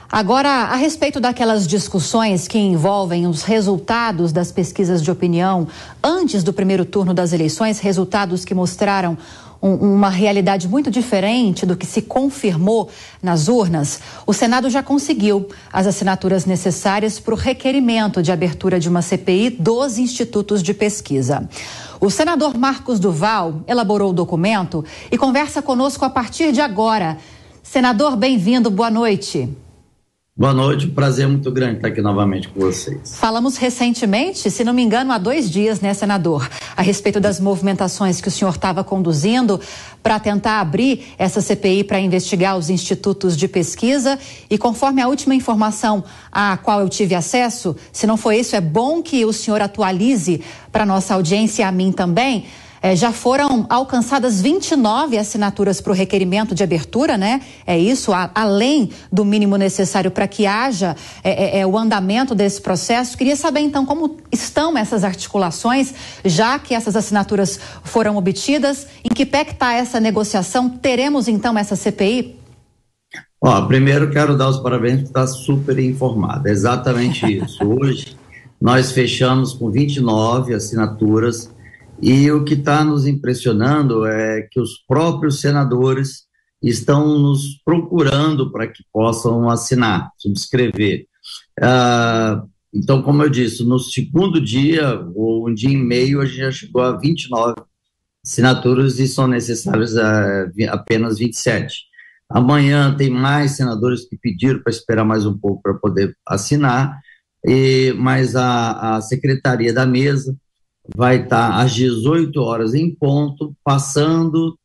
Agora, a respeito daquelas discussões que envolvem os resultados das pesquisas de opinião antes do primeiro turno das eleições, resultados que mostraram uma realidade muito diferente do que se confirmou nas urnas, o Senado já conseguiu as assinaturas necessárias para o requerimento de abertura de uma CPI dos institutos de pesquisa. O senador Marcos Duval elaborou o documento e conversa conosco a partir de agora. Senador, bem-vindo, boa noite. Boa noite, um prazer muito grande estar aqui novamente com vocês. Falamos recentemente, se não me engano, há 2 dias, né, senador, a respeito das movimentações que o senhor estava conduzindo para tentar abrir essa CPI para investigar os institutos de pesquisa. E conforme a última informação à qual eu tive acesso, se não foi isso, é bom que o senhor atualize para a nossa audiência e a mim também. Já foram alcançadas 29 assinaturas para o requerimento de abertura, né? É isso, além do mínimo necessário para que haja o andamento desse processo. Queria saber, então, como estão essas articulações, já que essas assinaturas foram obtidas, em que pé que está essa negociação? Teremos, então, essa CPI? Primeiro quero dar os parabéns por estar super informado, é exatamente isso. Hoje nós fechamos com 29 assinaturas. E o que está nos impressionando é que os próprios senadores estão nos procurando para que possam assinar, subscrever. Então, como eu disse, no segundo dia, ou um dia e meio, a gente já chegou a 29 assinaturas e são necessárias apenas 27. Amanhã tem mais senadores que pediram para esperar mais um pouco para poder assinar, mas a secretaria da mesa vai estar às 18 horas em ponto, passando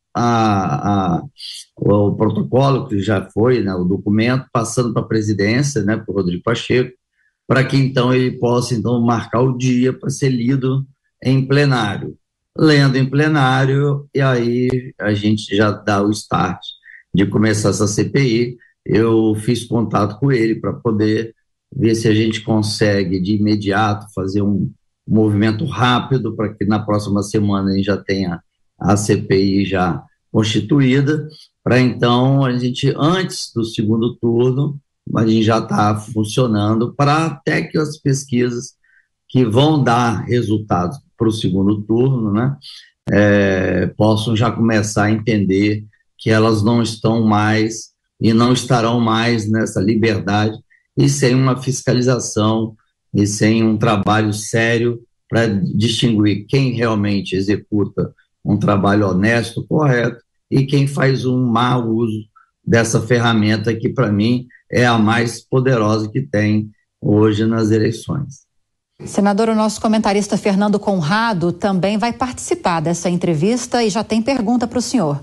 o protocolo, que já foi, né, o documento, passando para a presidência, né, para o Rodrigo Pacheco, para que então ele possa então marcar o dia para ser lido em plenário. Lendo em plenário, e aí a gente já dá o start de começar essa CPI. Eu fiz contato com ele para poder ver se a gente consegue de imediato fazer um movimento rápido para que na próxima semana a gente já tenha a CPI já constituída, para então a gente, antes do segundo turno, a gente já está funcionando para até que as pesquisas que vão dar resultados para o segundo turno, né, possam já começar a entender que elas não estão mais e não estarão mais nessa liberdade e sem uma fiscalização e sem um trabalho sério para distinguir quem realmente executa um trabalho honesto, correto, e quem faz um mau uso dessa ferramenta que, para mim, é a mais poderosa que tem hoje nas eleições. Senador, o nosso comentarista Fernando Conrado também vai participar dessa entrevista e já tem pergunta para o senhor.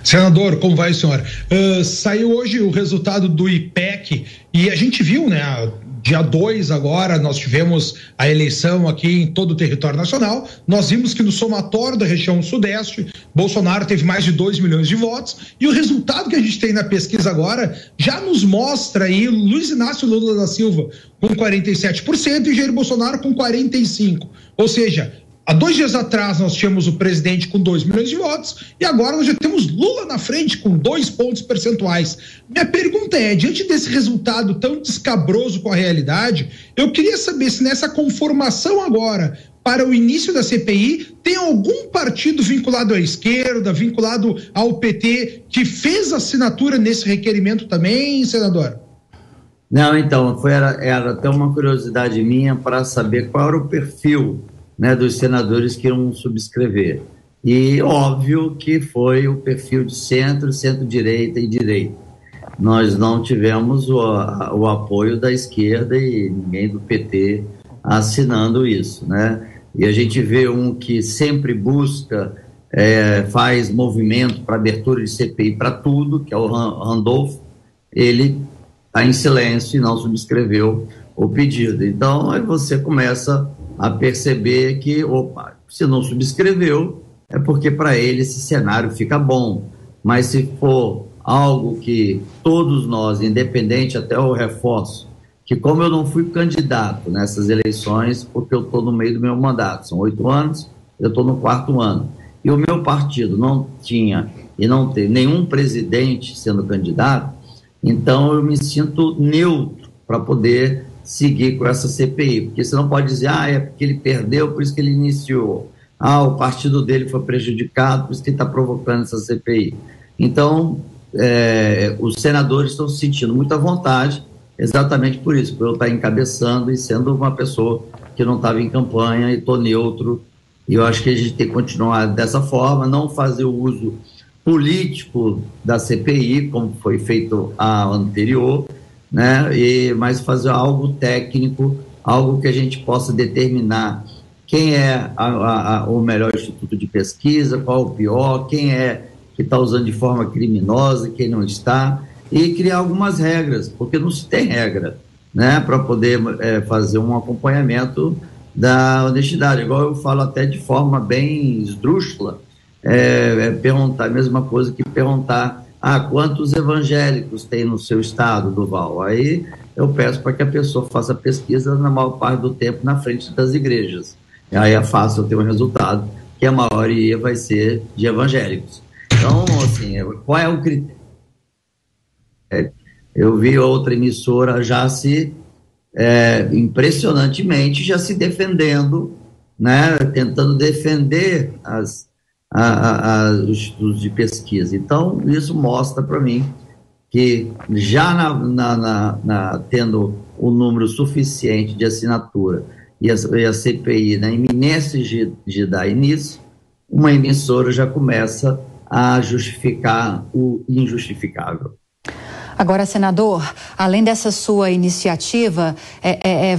Senador, como vai, senhor? Saiu hoje o resultado do IPEC e a gente viu, né, dia 2 agora, nós tivemos a eleição aqui em todo o território nacional. Nós vimos que no somatório da região sudeste, Bolsonaro teve mais de 2 milhões de votos, e o resultado que a gente tem na pesquisa agora já nos mostra aí Luiz Inácio Lula da Silva com 47% e Jair Bolsonaro com 45%. Ou seja, há 2 dias atrás nós tínhamos o presidente com 2 milhões de votos e agora nós já temos Lula na frente com 2 pontos percentuais. Minha pergunta é, diante desse resultado tão descabroso com a realidade, eu queria saber se nessa conformação agora para o início da CPI tem algum partido vinculado à esquerda, vinculado ao PT, que fez assinatura nesse requerimento também, senador? Não, então, era até uma curiosidade minha para saber qual era o perfil, né, dos senadores que iam subscrever. E óbvio que foi o perfil de centro, centro-direita e direita. Nós não tivemos o apoio da esquerda e ninguém do PT assinando isso, né? E a gente vê um que sempre busca, faz movimento para abertura de CPI para tudo, que é o Randolph. Ele está em silêncio e não subscreveu o pedido. Então, aí você começa a perceber que, se não subscreveu, é porque para ele esse cenário fica bom. Mas se for algo que todos nós, independente, até eu reforço, que como eu não fui candidato nessas eleições, porque eu estou no meio do meu mandato, são 8 anos, eu estou no 4º ano, e o meu partido não tinha e não tem nenhum presidente sendo candidato, Então, eu me sinto neutro para poder seguir com essa CPI, porque você não pode dizer, é porque ele perdeu, por isso que ele iniciou. O partido dele foi prejudicado, por isso que ele está provocando essa CPI. Então, os senadores estão se sentindo muito à vontade, exatamente por isso, por eu estar encabeçando e sendo uma pessoa que não estava em campanha e estou neutro. E eu acho que a gente tem que continuar dessa forma, não fazer o uso político da CPI, como foi feito a anterior, né? Mas fazer algo técnico, algo que a gente possa determinar quem é o melhor instituto de pesquisa, qual o pior, quem é que está usando de forma criminosa, quem não está, e criar algumas regras, porque não se tem regra, né, para poder fazer um acompanhamento da honestidade. Igual eu falo até de forma bem esdrúxula, perguntar a mesma coisa que perguntar quantos evangélicos tem no seu estado, Duval. Aí eu peço para que a pessoa faça pesquisa na maior parte do tempo na frente das igrejas. Aí é fácil eu ter um resultado que a maioria vai ser de evangélicos. Então, assim, qual é o critério? Eu vi outra emissora já impressionantemente, já se defendendo, né, tentando defender os institutos de pesquisa. Então, isso mostra para mim que já tendo o número suficiente de assinatura e a CPI na iminência de dar início, uma emissora já começa a justificar o injustificável. Agora, senador, além dessa sua iniciativa,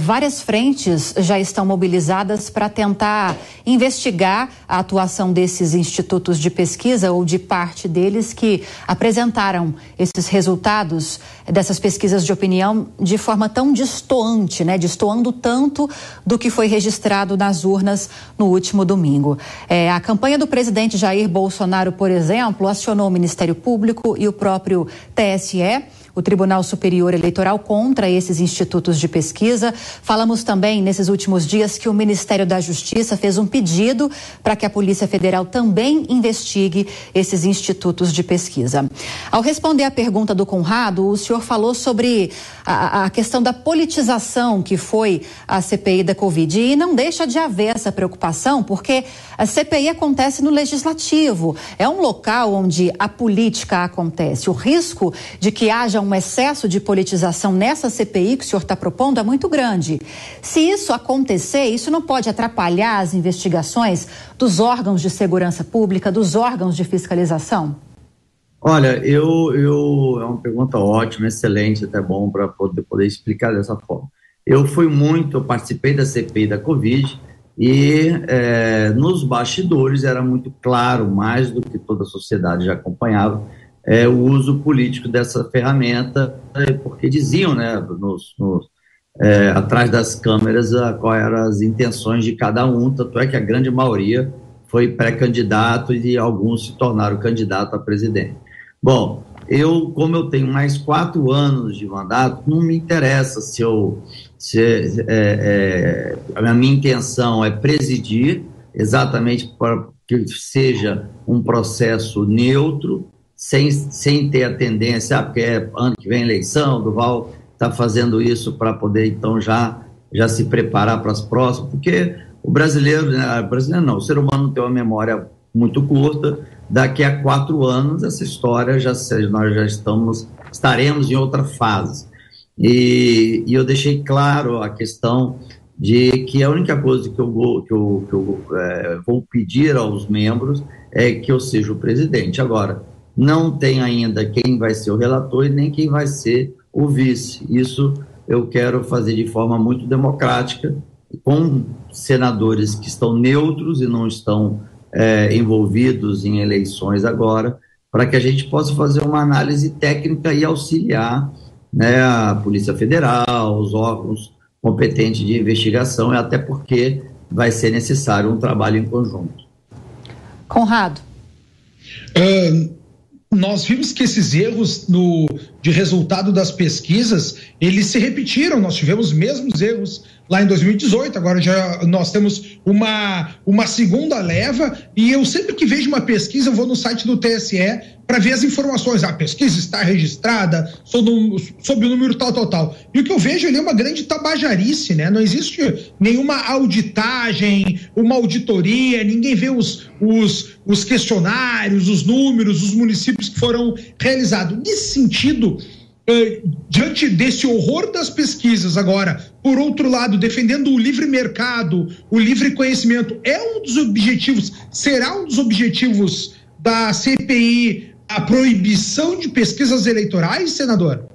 várias frentes já estão mobilizadas para tentar investigar a atuação desses institutos de pesquisa ou de parte deles que apresentaram esses resultados dessas pesquisas de opinião de forma tão destoante, né? Destoando tanto do que foi registrado nas urnas no último domingo. A campanha do presidente Jair Bolsonaro, por exemplo, acionou o Ministério Público e o próprio TSE, o Tribunal Superior Eleitoral, contra esses institutos de pesquisa. Falamos também nesses últimos dias que o Ministério da Justiça fez um pedido para que a Polícia Federal também investigue esses institutos de pesquisa. Ao responder à pergunta do Conrado, o senhor falou sobre a questão da politização que foi a CPI da Covid, e não deixa de haver essa preocupação, porque a CPI acontece no Legislativo, é um local onde a política acontece. O risco de que haja um excesso de politização nessa CPI que o senhor está propondo é muito grande. Se isso acontecer, isso não pode atrapalhar as investigações dos órgãos de segurança pública, dos órgãos de fiscalização? Olha, é uma pergunta ótima, excelente, até bom para poder explicar dessa forma. Eu participei da CPI da Covid e nos bastidores era muito claro, mais do que toda a sociedade já acompanhava, o uso político dessa ferramenta, porque diziam, né, atrás das câmeras, quais eram as intenções de cada um, tanto é que a grande maioria foi pré-candidato e alguns se tornaram candidato a presidente. Bom, como eu tenho mais 4 anos de mandato, não me interessa a minha intenção é presidir, exatamente para que seja um processo neutro, sem ter a tendência, porque ano que vem eleição, Duval está fazendo isso para poder, então, já se preparar para as próximas, porque o brasileiro não, o ser humano tem uma memória muito curta, daqui a 4 anos essa história nós já estaremos em outra fase. E eu deixei claro a questão de que a única coisa que eu vou pedir aos membros é que eu seja o presidente. Agora, não tem ainda quem vai ser o relator e nem quem vai ser o vice. Isso eu quero fazer de forma muito democrática, com senadores que estão neutros e não estão envolvidos em eleições agora, para que a gente possa fazer uma análise técnica e auxiliar, né, a Polícia Federal, os órgãos competentes de investigação, até porque vai ser necessário um trabalho em conjunto. Conrado. Nós vimos que esses erros de resultado das pesquisas, eles se repetiram. Nós tivemos os mesmos erros lá em 2018, agora nós temos uma segunda leva, e eu sempre que vejo uma pesquisa, eu vou no site do TSE para ver as informações. A pesquisa está registrada sob o número tal. E o que eu vejo ali é uma grande tabajarice, né? Não existe nenhuma auditagem, uma auditoria, ninguém vê os questionários, os números, os municípios que foram realizados. Nesse sentido, diante desse horror das pesquisas, agora, por outro lado, defendendo o livre mercado, o livre conhecimento, será um dos objetivos da CPI a proibição de pesquisas eleitorais, senador?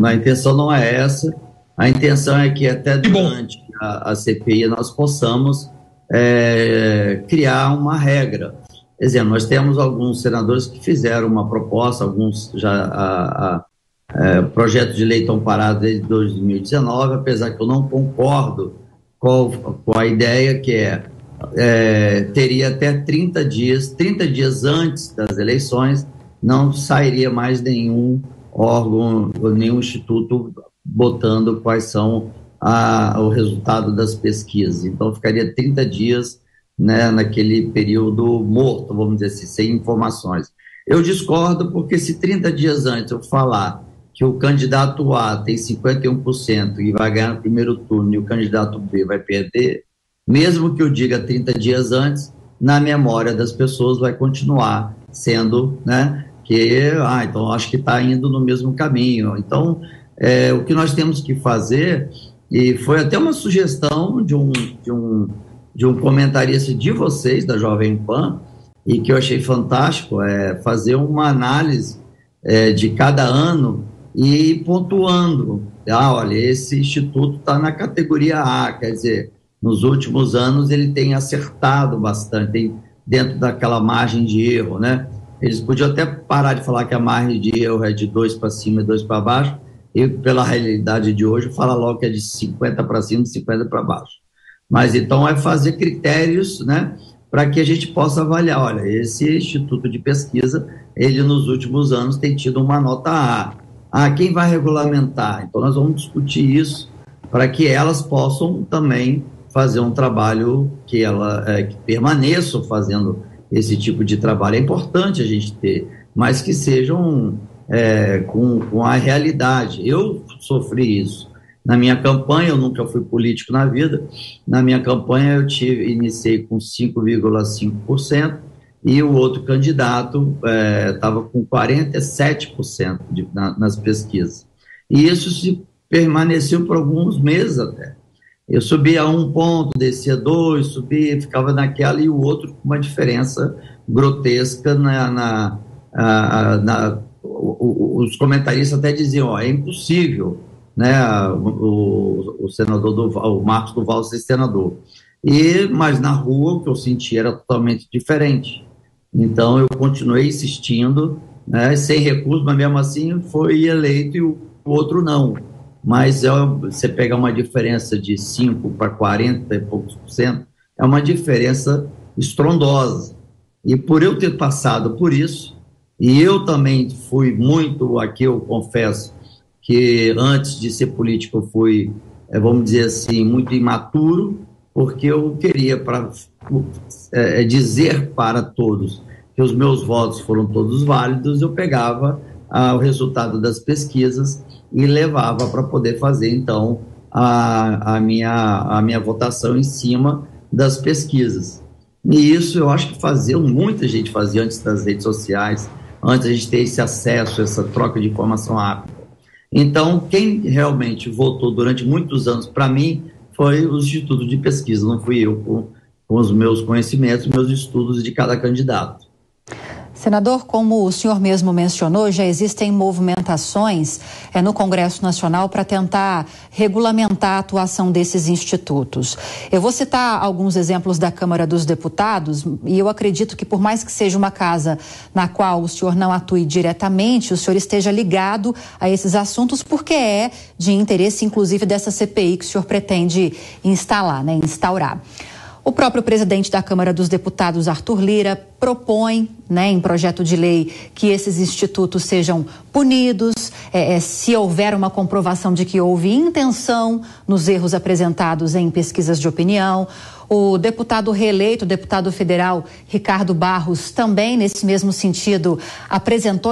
A intenção não é essa. A intenção é que até durante a CPI nós possamos criar uma regra. Por exemplo, nós temos alguns senadores que fizeram uma proposta, alguns já projetos de lei estão parados desde 2019, apesar que eu não concordo com a ideia que teria até 30 dias antes das eleições, não sairia mais nenhum órgão, nenhum instituto botando quais são o resultado das pesquisas. Então, ficaria 30 dias, né, naquele período morto, vamos dizer assim, sem informações. Eu discordo porque se 30 dias antes eu falar que o candidato A tem 51% e vai ganhar no primeiro turno e o candidato B vai perder, mesmo que eu diga 30 dias antes, na memória das pessoas vai continuar sendo, né, então acho que está indo no mesmo caminho. Então, o que nós temos que fazer, e foi até uma sugestão de um comentarista de vocês, da Jovem Pan, e que eu achei fantástico, fazer uma análise de cada ano e ir pontuando. Olha, esse instituto está na categoria A, quer dizer, nos últimos anos ele tem acertado bastante, dentro daquela margem de erro, né? Eles podiam até parar de falar que a margem de erro é de 2 para cima e 2 para baixo, e pela realidade de hoje fala logo que é de 50 para cima e 50 para baixo. Mas então fazer critérios, né, para que a gente possa avaliar, olha, esse instituto de pesquisa, ele nos últimos anos tem tido uma nota A. Quem vai regulamentar? Então nós vamos discutir isso para que elas possam também fazer um trabalho que permaneçam fazendo esse tipo de trabalho. É importante a gente ter, mas que sejam com a realidade. Eu sofri isso. Na minha campanha, eu nunca fui político na vida, na minha campanha eu iniciei com 5,5% e o outro candidato estava com 47% nas pesquisas. E isso permaneceu por alguns meses até. Eu subia 1 ponto, descia 2, subia, ficava naquela, e o outro com uma diferença grotesca os comentaristas até diziam, é impossível, né, o senador o Marcos Duval ser senador. Mas na rua o que eu senti era totalmente diferente. Então eu continuei insistindo, né, sem recurso, mas mesmo assim foi eleito e o outro não. Mas você pegar uma diferença de 5 para 40 e poucos %, é uma diferença estrondosa. E por eu ter passado por isso, e eu também fui muito, aqui eu confesso, que antes de ser político eu fui, vamos dizer assim, muito imaturo, porque eu queria dizer para todos que os meus votos foram todos válidos, eu pegava o resultado das pesquisas e levava para poder fazer, então, a minha votação em cima das pesquisas. E isso eu acho que muita gente fazia antes das redes sociais, antes a gente ter esse acesso, essa troca de informação rápida. Então, quem realmente votou durante muitos anos, para mim, foi o Instituto de Pesquisa, não fui eu com os meus conhecimentos, meus estudos de cada candidato. Senador, como o senhor mesmo mencionou, já existem movimentações no Congresso Nacional para tentar regulamentar a atuação desses institutos. Eu vou citar alguns exemplos da Câmara dos Deputados e eu acredito que, por mais que seja uma casa na qual o senhor não atue diretamente, o senhor esteja ligado a esses assuntos, porque é de interesse, inclusive, dessa CPI que o senhor pretende instaurar. O próprio presidente da Câmara dos Deputados, Arthur Lira, propõe, em projeto de lei, que esses institutos sejam punidos, se houver uma comprovação de que houve intenção nos erros apresentados em pesquisas de opinião. O deputado reeleito, o deputado federal Ricardo Barros, também nesse mesmo sentido,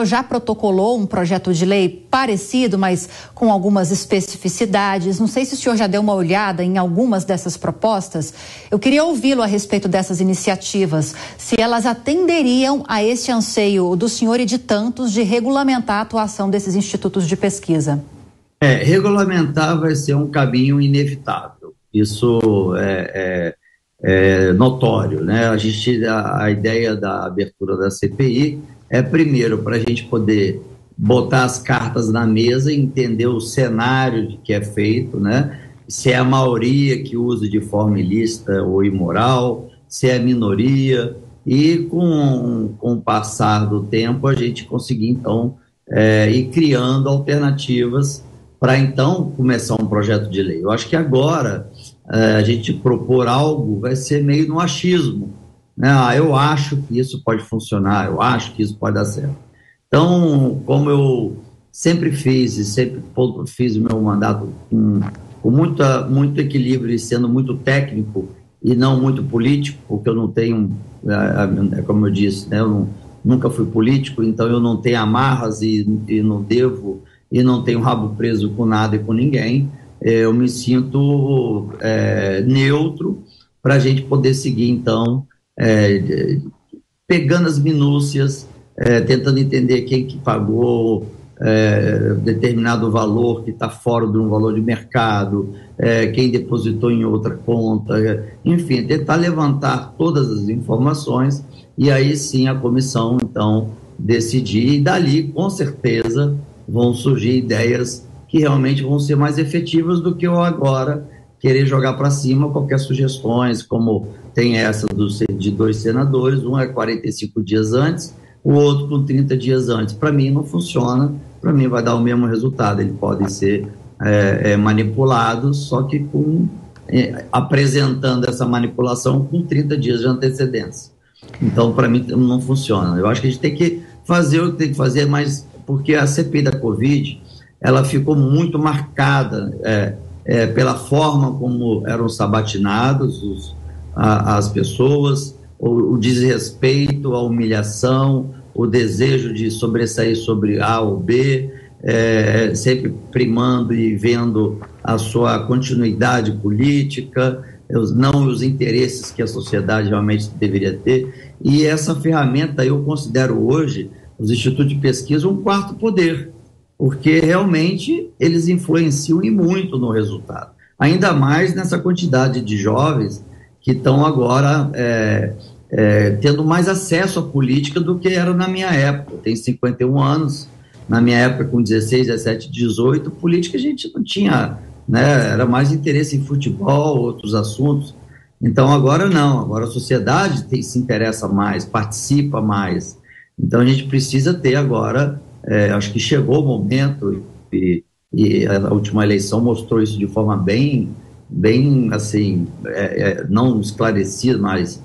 já protocolou um projeto de lei parecido, mas com algumas especificidades. Não sei se o senhor já deu uma olhada em algumas dessas propostas. Eu queria ouvi-lo a respeito dessas iniciativas, se elas atenderiam a esse anseio do senhor e de tantos de regulamentar a atuação desses institutos de pesquisa. Regulamentar vai ser um caminho inevitável. Isso é notório, né? A ideia da abertura da CPI é, primeiro, para a gente poder botar as cartas na mesa e entender o cenário de que é feito, né? Se é a maioria que usa de forma ilícita ou imoral, se é a minoria, e com o passar do tempo a gente conseguir, então, ir criando alternativas para, então, começar um projeto de lei. Eu acho que agora a gente propor algo vai ser meio no achismo, né? Eu acho que isso pode funcionar, eu acho que isso pode dar certo. Então, como eu sempre fiz e sempre fiz o meu mandato com muito equilíbrio e sendo muito técnico e não muito político, porque eu não tenho, como eu disse, né, eu nunca fui político, então eu não tenho amarras e não devo, e não tenho rabo preso com nada e com ninguém. Eu me sinto neutro para a gente poder seguir, então, pegando as minúcias, tentando entender quem que pagou determinado valor que está fora de um valor de mercado, quem depositou em outra conta, enfim, tentar levantar todas as informações e aí sim a comissão, então, decidir, e dali, com certeza, vão surgir ideias que realmente vão ser mais efetivas do que eu agora querer jogar para cima qualquer sugestões, como tem essa de 2 senadores, um é 45 dias antes, o outro com 30 dias antes. Para mim não funciona, para mim vai dar o mesmo resultado, ele pode ser manipulado, só que apresentando essa manipulação com 30 dias de antecedência. Então, para mim não funciona. Eu acho que a gente tem que fazer o que tem que fazer, mas porque a CPI da Covid, ela ficou muito marcada pela forma como eram sabatinados as pessoas, o desrespeito, a humilhação, o desejo de sobressair sobre A ou B, sempre primando e vendo a sua continuidade política, não os interesses que a sociedade realmente deveria ter. E essa ferramenta eu considero hoje, os institutos de pesquisa, um quarto poder, porque realmente eles influenciam e muito no resultado. Ainda mais nessa quantidade de jovens que estão agora tendo mais acesso à política do que era na minha época. Eu tenho 51 anos, na minha época com 16, 17, 18, política a gente não tinha, né? Era mais interesse em futebol, outros assuntos. Então agora não, agora a sociedade se interessa mais, participa mais. Então a gente precisa ter agora, acho que chegou o momento, e a última eleição mostrou isso de forma bem assim, não esclarecida, mas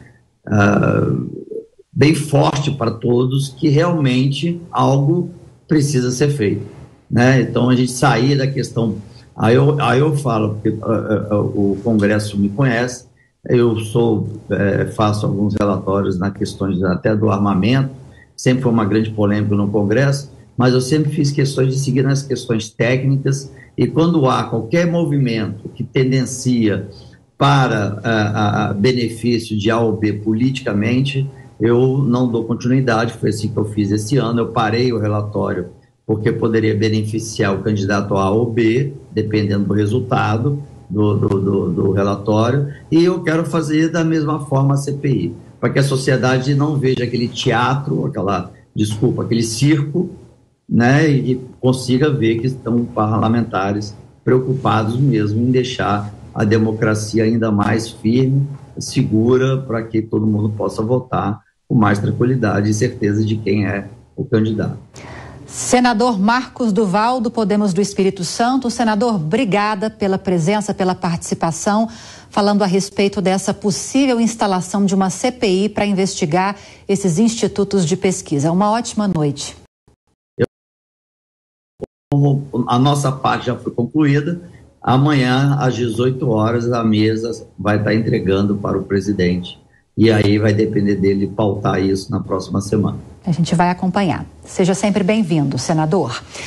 bem forte para todos, que realmente algo precisa ser feito, né? Então a gente sair da questão, aí eu falo, porque o Congresso me conhece, eu faço alguns relatórios na questões até do armamento, sempre foi uma grande polêmica no Congresso, mas eu sempre fiz questões de seguir nas questões técnicas, e quando há qualquer movimento que tendencia para benefício de A ou B politicamente, eu não dou continuidade. Foi assim que eu fiz esse ano. Eu parei o relatório porque poderia beneficiar o candidato A ou B, dependendo do resultado do relatório, e eu quero fazer da mesma forma a CPI, para que a sociedade não veja aquele teatro, aquele circo, né, e consiga ver que estão parlamentares preocupados mesmo em deixar a democracia ainda mais firme, segura, para que todo mundo possa votar com mais tranquilidade e certeza de quem é o candidato. Senador Marcos Duval, do Podemos do Espírito Santo. Senador, obrigada pela presença, pela participação, falando a respeito dessa possível instalação de uma CPI para investigar esses institutos de pesquisa. Uma ótima noite. como a nossa parte já foi concluída, amanhã, às 18 horas, a mesa vai estar entregando para o presidente. E aí vai depender dele pautar isso na próxima semana. A gente vai acompanhar. Seja sempre bem-vindo, senador.